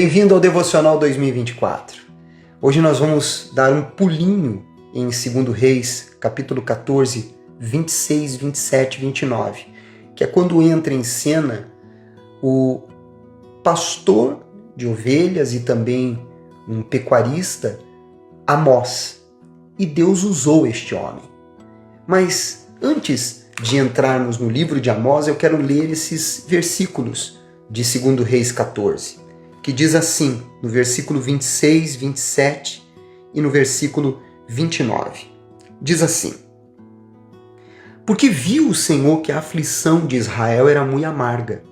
Bem-vindo ao Devocional 2024. Hoje nós vamos dar um pulinho em 2 Reis, capítulo 14, 26, 27 e 29, que é quando entra em cena o pastor de ovelhas e também um pecuarista, Amós. E Deus usou este homem. Mas antes de entrarmos no livro de Amós, eu quero ler esses versículos de 2 Reis 14. Que diz assim, no versículo 26, 27 e no versículo 29. Diz assim: Porque viu o Senhor que a aflição de Israel era muito amarga,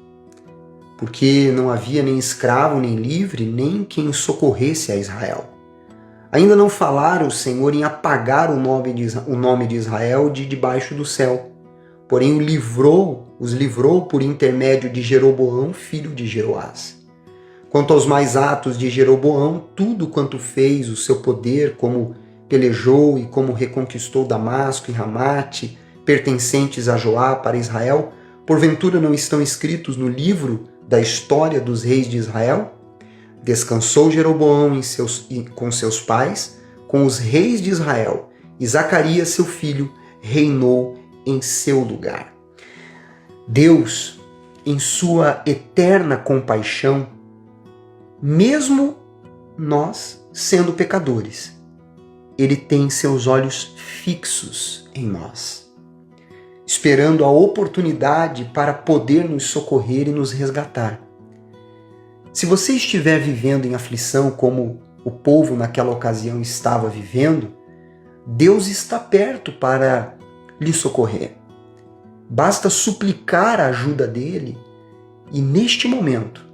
porque não havia nem escravo nem livre, nem quem socorresse a Israel. Ainda não falara o Senhor em apagar o nome de Israel de debaixo do céu, porém os livrou por intermédio de Jeroboão, filho de Jeroás. Quanto aos mais atos de Jeroboão, tudo quanto fez, o seu poder, como pelejou e como reconquistou Damasco e Ramate, pertencentes a Joá para Israel, porventura não estão escritos no livro da história dos reis de Israel? Descansou Jeroboão com seus pais, com os reis de Israel, e Zacarias, seu filho, reinou em seu lugar. Deus, em sua eterna compaixão, mesmo nós sendo pecadores, Ele tem seus olhos fixos em nós, esperando a oportunidade para poder nos socorrer e nos resgatar. Se você estiver vivendo em aflição como o povo naquela ocasião estava vivendo, Deus está perto para lhe socorrer. Basta suplicar a ajuda dele e neste momento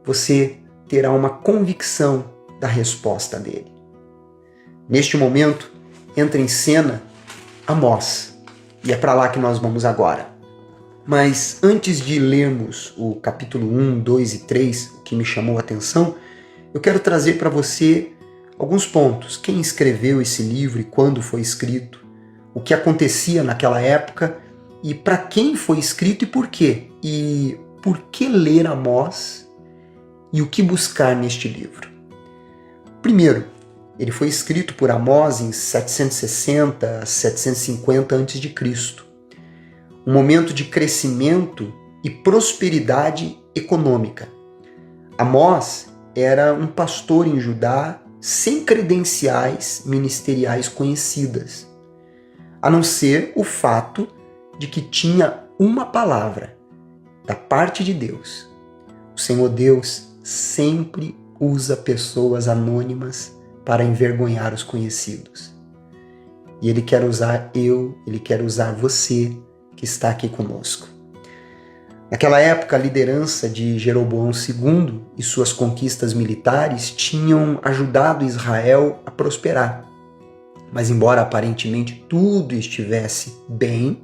você terá uma convicção da resposta dele. Neste momento, entra em cena Amós, e é para lá que nós vamos agora. Mas antes de lermos o capítulo 1, 2 e 3, o que me chamou a atenção, eu quero trazer para você alguns pontos. Quem escreveu esse livro e quando foi escrito, o que acontecia naquela época e para quem foi escrito e por quê. E por que ler Amós e o que buscar neste livro? Primeiro, ele foi escrito por Amós em 760 a 750 a.C., um momento de crescimento e prosperidade econômica. Amós era um pastor em Judá sem credenciais ministeriais conhecidas, a não ser o fato de que tinha uma palavra da parte de Deus. O Senhor Deus sempre usa pessoas anônimas para envergonhar os conhecidos. E Ele quer usar Ele quer usar você que está aqui conosco. Naquela época, a liderança de Jeroboão II e suas conquistas militares tinham ajudado Israel a prosperar. Mas embora aparentemente tudo estivesse bem,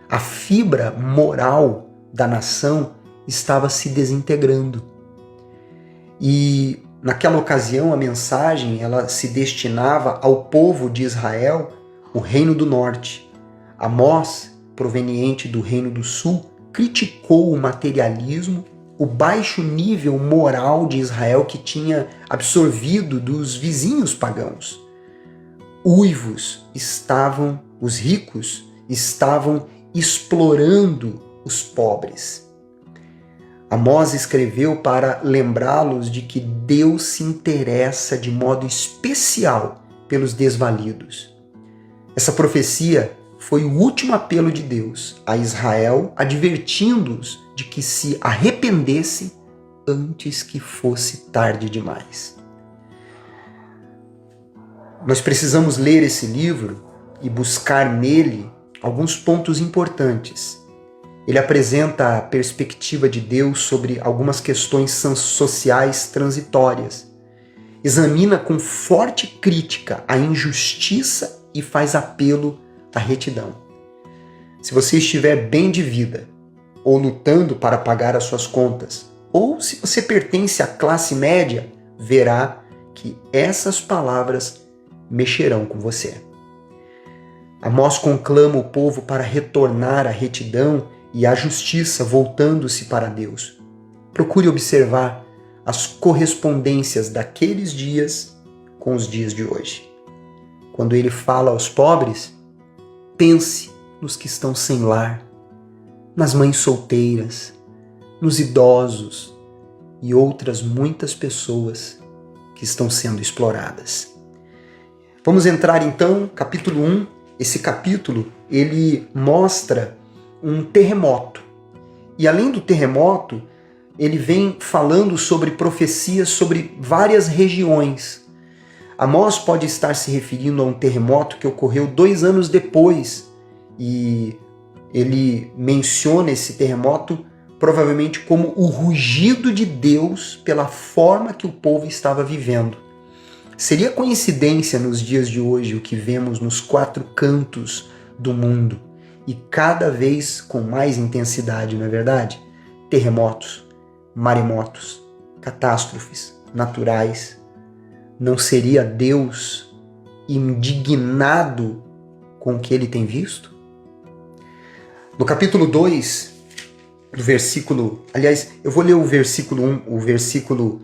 a fibra moral da nação estava se desintegrando. E naquela ocasião a mensagem ela se destinava ao povo de Israel, o Reino do Norte. Amós, proveniente do Reino do Sul, criticou o materialismo, o baixo nível moral de Israel que tinha absorvido dos vizinhos pagãos. Os ricos estavam explorando os pobres. Amós escreveu para lembrá-los de que Deus se interessa de modo especial pelos desvalidos. Essa profecia foi o último apelo de Deus a Israel, advertindo-os de que se arrependessem antes que fosse tarde demais. Nós precisamos ler esse livro e buscar nele alguns pontos importantes. Ele apresenta a perspectiva de Deus sobre algumas questões sociais transitórias. Examina com forte crítica a injustiça e faz apelo à retidão. Se você estiver bem de vida, ou lutando para pagar as suas contas, ou se você pertence à classe média, verá que essas palavras mexerão com você. Amós conclama o povo para retornar à retidão e à justiça, voltando-se para Deus. Procure observar as correspondências daqueles dias com os dias de hoje. Quando ele fala aos pobres, pense nos que estão sem lar, nas mães solteiras, nos idosos e outras muitas pessoas que estão sendo exploradas. Vamos entrar então, capítulo 1. Esse capítulo, ele mostra um terremoto. E além do terremoto, ele vem falando sobre profecias sobre várias regiões. Amós pode estar se referindo a um terremoto que ocorreu 2 anos depois. E ele menciona esse terremoto provavelmente como o rugido de Deus pela forma que o povo estava vivendo. Seria coincidência nos dias de hoje o que vemos nos 4 cantos do mundo e cada vez com mais intensidade, não é verdade? Terremotos, maremotos, catástrofes naturais. Não seria Deus indignado com o que ele tem visto? No capítulo 2, do versículo... Aliás, eu vou ler o versículo 1, o versículo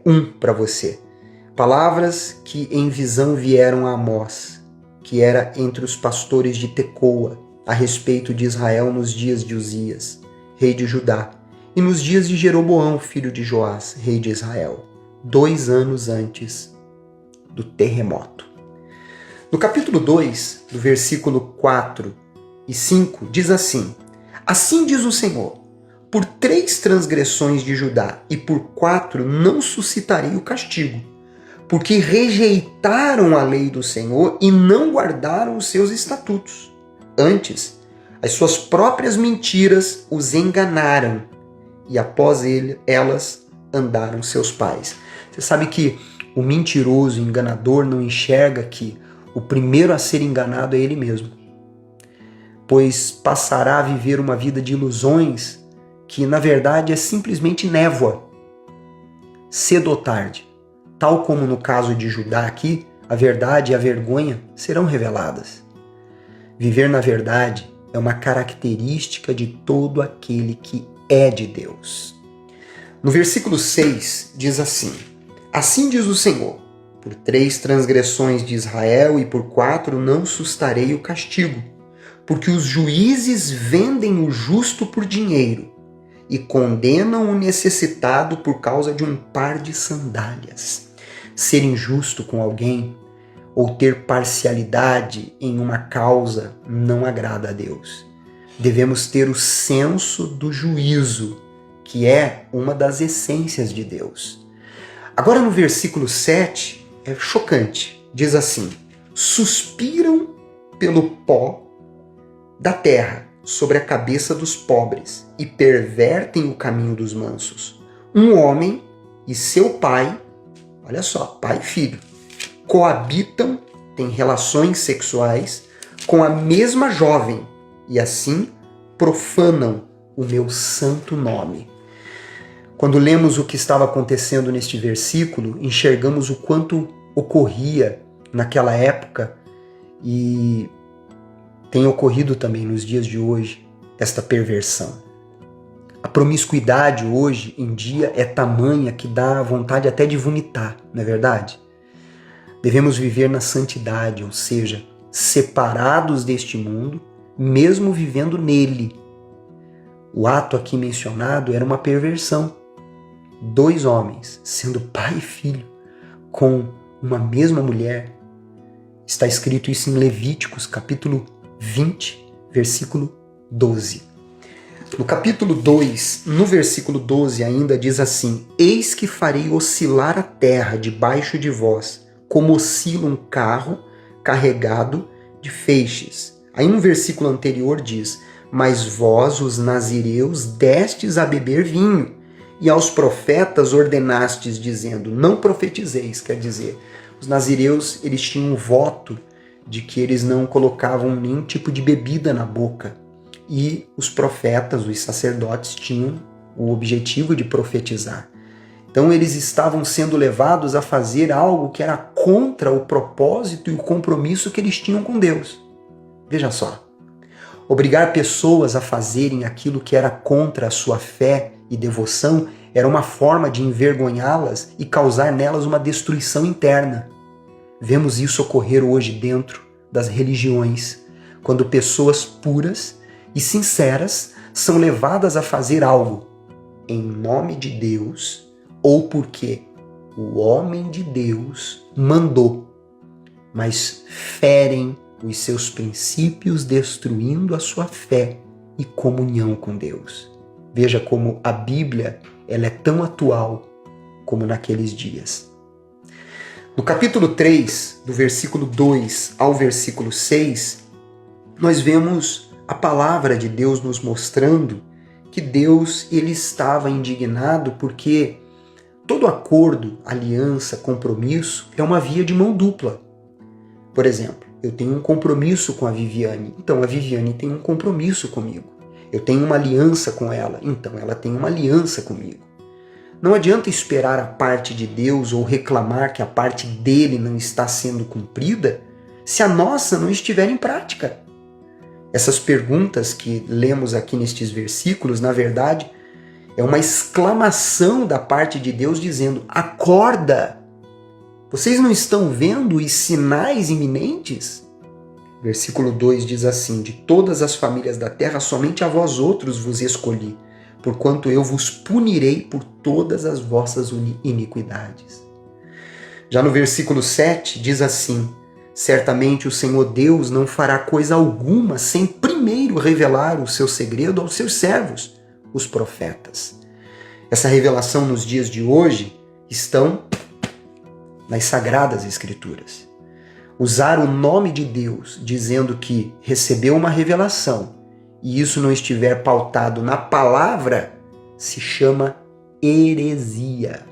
1 para você. Palavras que em visão vieram a Amós, que era entre os pastores de Tecoa, a respeito de Israel nos dias de Uzias, rei de Judá, e nos dias de Jeroboão, filho de Joás, rei de Israel, 2 anos antes do terremoto. No capítulo 2, do versículo 4 e 5, diz assim: Assim diz o Senhor, por 3 transgressões de Judá e por 4 não suscitarei o castigo, porque rejeitaram a lei do Senhor e não guardaram os seus estatutos. Antes, as suas próprias mentiras os enganaram, e após elas andaram seus pais. Você sabe que o mentiroso, o enganador, não enxerga que o primeiro a ser enganado é ele mesmo, pois passará a viver uma vida de ilusões que, na verdade, é simplesmente névoa. Cedo ou tarde, tal como no caso de Judá aqui, a verdade e a vergonha serão reveladas. Viver na verdade é uma característica de todo aquele que é de Deus. No versículo 6 diz assim: Assim diz o Senhor, por 3 transgressões de Israel e por 4 não sustarei o castigo, porque os juízes vendem o justo por dinheiro e condenam o necessitado por causa de um par de sandálias. Ser injusto com alguém ou ter parcialidade em uma causa não agrada a Deus. Devemos ter o senso do juízo, que é uma das essências de Deus. Agora no versículo 7 é chocante. Diz assim: Suspiram pelo pó da terra sobre a cabeça dos pobres e pervertem o caminho dos mansos. Um homem e seu pai, olha só, pai e filho, coabitam, têm relações sexuais com a mesma jovem e assim profanam o meu santo nome. Quando lemos o que estava acontecendo neste versículo, enxergamos o quanto ocorria naquela época e tem ocorrido também nos dias de hoje esta perversão. A promiscuidade hoje em dia é tamanha que dá vontade até de vomitar, não é verdade? Devemos viver na santidade, ou seja, separados deste mundo, mesmo vivendo nele. O ato aqui mencionado era uma perversão. 2 homens, sendo pai e filho, com uma mesma mulher. Está escrito isso em Levíticos, capítulo 20, versículo 12. No capítulo 2, no versículo 12 ainda diz assim: Eis que farei oscilar a terra debaixo de vós, como oscila um carro carregado de feixes. Aí no versículo anterior diz: Mas vós, os nazireus, destes a beber vinho, e aos profetas ordenastes, dizendo, não profetizeis. Quer dizer, os nazireus, eles tinham um voto de que eles não colocavam nenhum tipo de bebida na boca. E os profetas, os sacerdotes, tinham o objetivo de profetizar. Então eles estavam sendo levados a fazer algo que era contra o propósito e o compromisso que eles tinham com Deus. Veja só, obrigar pessoas a fazerem aquilo que era contra a sua fé e devoção Era uma forma de envergonhá-las e causar nelas uma destruição interna. Vemos isso ocorrer hoje dentro das religiões, quando pessoas puras e sinceras são levadas a fazer algo em nome de Deus ou porque o homem de Deus mandou, mas ferem os seus princípios, destruindo a sua fé e comunhão com Deus. Veja como a Bíblia ela é tão atual como naqueles dias. No capítulo 3, do versículo 2 ao versículo 6, nós vemos a palavra de Deus nos mostrando que Deus ele estava indignado porque todo acordo, aliança, compromisso é uma via de mão dupla. Por exemplo, eu tenho um compromisso com a Viviane, então a Viviane tem um compromisso comigo. Eu tenho uma aliança com ela, então ela tem uma aliança comigo. Não adianta esperar a parte de Deus ou reclamar que a parte dele não está sendo cumprida se a nossa não estiver em prática. Essas perguntas que lemos aqui nestes versículos, na verdade, é uma exclamação da parte de Deus dizendo: acorda! Vocês não estão vendo os sinais iminentes? Versículo 2 diz assim: de todas as famílias da terra, somente a vós outros vos escolhi, porquanto eu vos punirei por todas as vossas iniquidades. Já no versículo 7 diz assim: certamente o Senhor Deus não fará coisa alguma sem primeiro revelar o seu segredo aos seus servos, os profetas. Essa revelação nos dias de hoje estão nas Sagradas Escrituras. Usar o nome de Deus dizendo que recebeu uma revelação e isso não estiver pautado na palavra se chama heresia.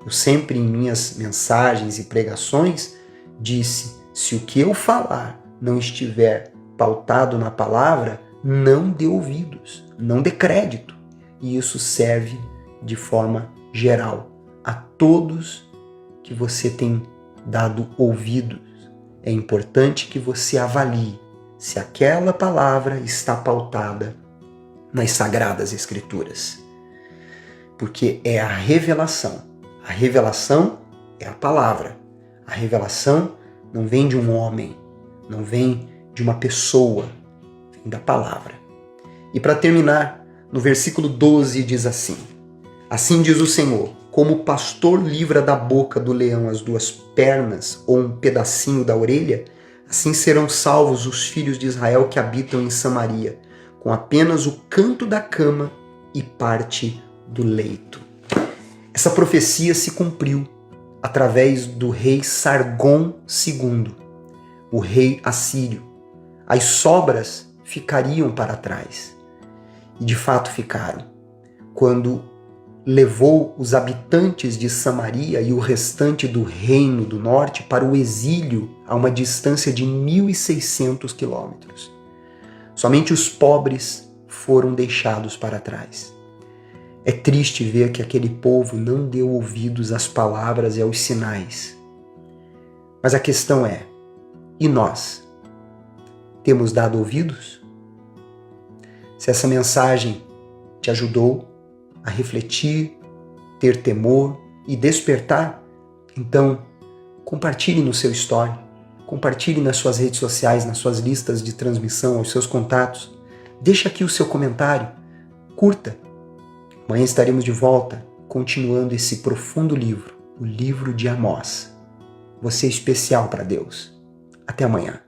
Eu sempre em minhas mensagens e pregações disse: se o que eu falar não estiver pautado na palavra, não dê ouvidos, não dê crédito. E isso serve de forma geral a todos que você tem dado ouvidos. É importante que você avalie se aquela palavra está pautada nas Sagradas Escrituras. Porque é a revelação. A revelação é a palavra. A revelação não vem de um homem, não vem de uma pessoa, vem da palavra. E para terminar, no versículo 12 diz assim: assim diz o Senhor, como o pastor livra da boca do leão as duas pernas ou um pedacinho da orelha, assim serão salvos os filhos de Israel que habitam em Samaria, com apenas o canto da cama e parte do leito. Essa profecia se cumpriu através do rei Sargom II, o rei assírio. As sobras ficariam para trás. E de fato ficaram. Quando levou os habitantes de Samaria e o restante do reino do norte para o exílio a uma distância de 1.600 quilômetros. Somente os pobres foram deixados para trás. É triste ver que aquele povo não deu ouvidos às palavras e aos sinais. Mas a questão é, e nós? Temos dado ouvidos? Se essa mensagem te ajudou a refletir, ter temor e despertar, então compartilhe no seu story, compartilhe nas suas redes sociais, nas suas listas de transmissão, aos seus contatos. Deixa aqui o seu comentário, curta. Amanhã estaremos de volta, continuando esse profundo livro, o livro de Amós. Você é especial para Deus. Até amanhã.